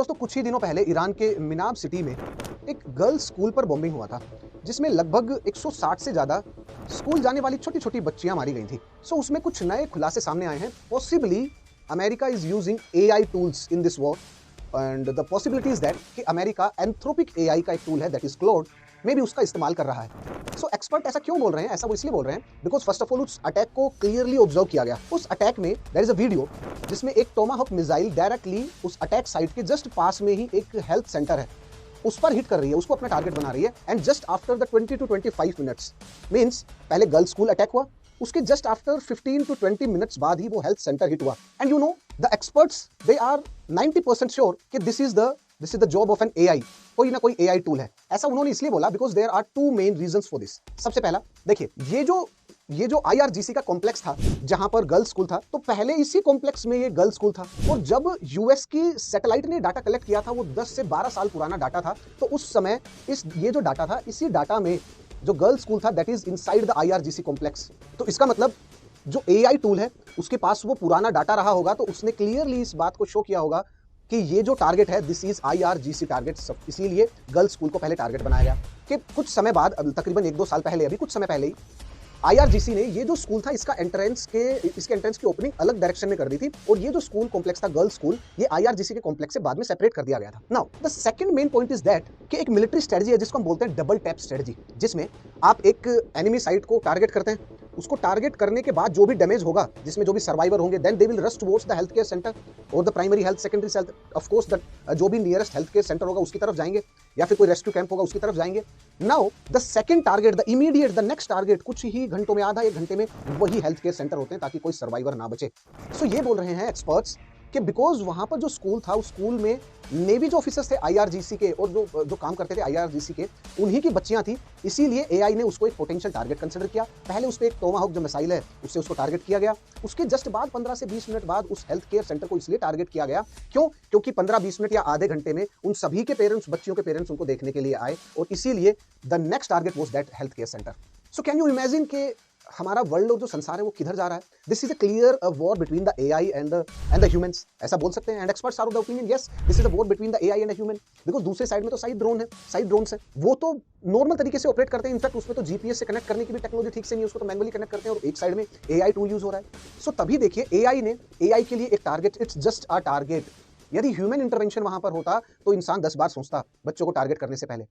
दोस्तों कुछ ही दिनों पहले ईरान के मिनाब सिटी में एक गर्ल्स स्कूल पर बॉम्बिंग हुआ था, जिसमें लगभग 160 से ज़्यादा स्कूल जाने वाली छोटी छोटी बच्चियां मारी गई थी। उसमें कुछ नए खुलासे सामने आए हैं। Possibly America is using AI tools in this war, and the possibility is that कि अमेरिका एंथ्रोपिक एआई का एक टूल है दैट इज क्लाउड, में भी उसका इस्तेमाल कर रहा है। एक्सपर्ट ऐसा क्यों बोल रहे हैं? ऐसा वो इसलिए बोल रहे हैं बिकॉज फर्स्ट ऑफ ऑल उस अटैक को क्लियरली ऑब्जर्व किया गया। उस अटैक में देयर इज अ वीडियो जिसमें एक टोमाहॉक मिसाइल डायरेक्टली उस अटैक साइट के जस्ट पास में ही एक हेल्थ सेंटर है, उस पर हिट कर रही है, उसको अपना टारगेट बना रही है। And just after the 20 to 25 minutes, means पहले गर्ल्स स्कूल अटैक हुआ, उसके जस्ट आफ्टर 15 to 20 मिनट्स बाद ही वो हेल्थ सेंटर हिट हुआ। And you know the experts they are 90% sure कि this is the job of an AI, कोई ना कोई एआई टूल है। ऐसा उन्होंने इसलिए बोला because there are two main reasons for this. सबसे पहला देखिए, ये जो आईआरजीसी का कॉम्प्लेक्स था जहां पर गर्ल्स स्कूल था, तो पहले इसी कॉम्प्लेक्स में ये गर्ल्स स्कूल था। और जब यूएस की सैटेलाइट ने डाटा कलेक्ट किया था, वो 10 से 12 साल पुराना डाटा था, तो उस समय ये जो डाटा था, इसी डाटा में जो गर्ल्स स्कूल था that is inside the IRGC complex. तो इसका मतलब जो एआई टूल है उसके पास वो पुराना डाटा रहा होगा, तो उसने क्लियरली इस बात को शो किया होगा कि ये जो टारगेट है दिस इज आईआरजीसी टारगेट। इसीलिए गर्ल्स स्कूल को पहले टारगेट बनाया गया। कि कुछ समय बाद, तकरीबन 1-2 साल पहले, अभी कुछ समय पहले ही आईआरजीसी ने ये जो स्कूल था इसके एंट्रेंस की ओपनिंग अलग डायरेक्शन में कर दी थी, और ये जो स्कूल कॉम्प्लेक्स था गर्ल्स स्कूल, ये आईआरजीसी के कॉम्प्लेक्स से बाद में सेपरेट कर दिया गया था। Now the second main point is that कि एक मिलिट्री स्ट्रेटजी है जिसको हम बोलते हैं डबल टैप स्ट्रेटजी, जिसमें आप एक एनिमी साइट को टारगेट करते हैं, उसको टारगेट करने के बाद जो भी डैमेज होगा, जिसमें जो भी सर्वाइवर होंगे, then they will rush towards the health care centre और the primary health, secondary health, of course the जो भी नियरेस्ट हेल्थ केयर सेंटर होगा उसकी तरफ जाएंगे, या फिर कोई रेस्क्यू कैंप होगा उसकी तरफ जाएंगे। Now the second target, the immediate, the next target कुछ ही घंटों में, आधा 1 घंटे में वही हेल्थ केयर सेंटर होते हैं, ताकि कोई सर्वाइवर ना बचे। ये बोल रहे हैं एक्सपर्ट्स कि बिकॉज वहां पर जो स्कूल था, उस स्कूल में नेवी जो ऑफिसर्स थे आईआरजीसी के, और जो काम करते थे आईआरजीसी के, उन्हीं की बच्चियां थी। इसीलिए एआई ने उसको एक पोटेंशियल टारगेट कंसीडर किया। पहले उस पर एक टोमाहॉक जो मिसाइल है उससे उसको टारगेट किया गया। उसके जस्ट बाद 15 से 20 मिनट बाद उस हेल्थ केयर सेंटर को इसलिए टारगेट किया गया, क्योंकि 15-20 मिनट या आधे घंटे में उन सभी के पेरेंट्स, बच्चियों के पेरेंट्स उनको देखने के लिए आए, और इसीलिए the next target was that health care centre. Can you imagine कि हमारा वर्ल्ड और जो संसार है वो किधर जा रहा है? This is a clear war between the AI and the humans, ऐसा बोल सकते हैं। And experts are of the opinion, yes, this is a war between the AI and human, because दूसरे साइड में तो साइड ड्रोन्स है, वो तो नॉर्मल तरीके से ऑपरेट करते हैं। इनफैक्ट उसमें तो जीपीएस से कनेक्ट करने की भी टेक्नोलॉजी ठीक से नहीं है, उसको तो मैनुअली कनेक्ट करते हैं, और एक साइड में एआई टूल यूज हो रहा है। तभी देखिए एआई के लिए एक target, it's just a target. यदि ह्यूमन इंटरवेंशन वहां पर होता तो इंसान 10 बार सोचता बच्चों को टारगेट करने से पहले।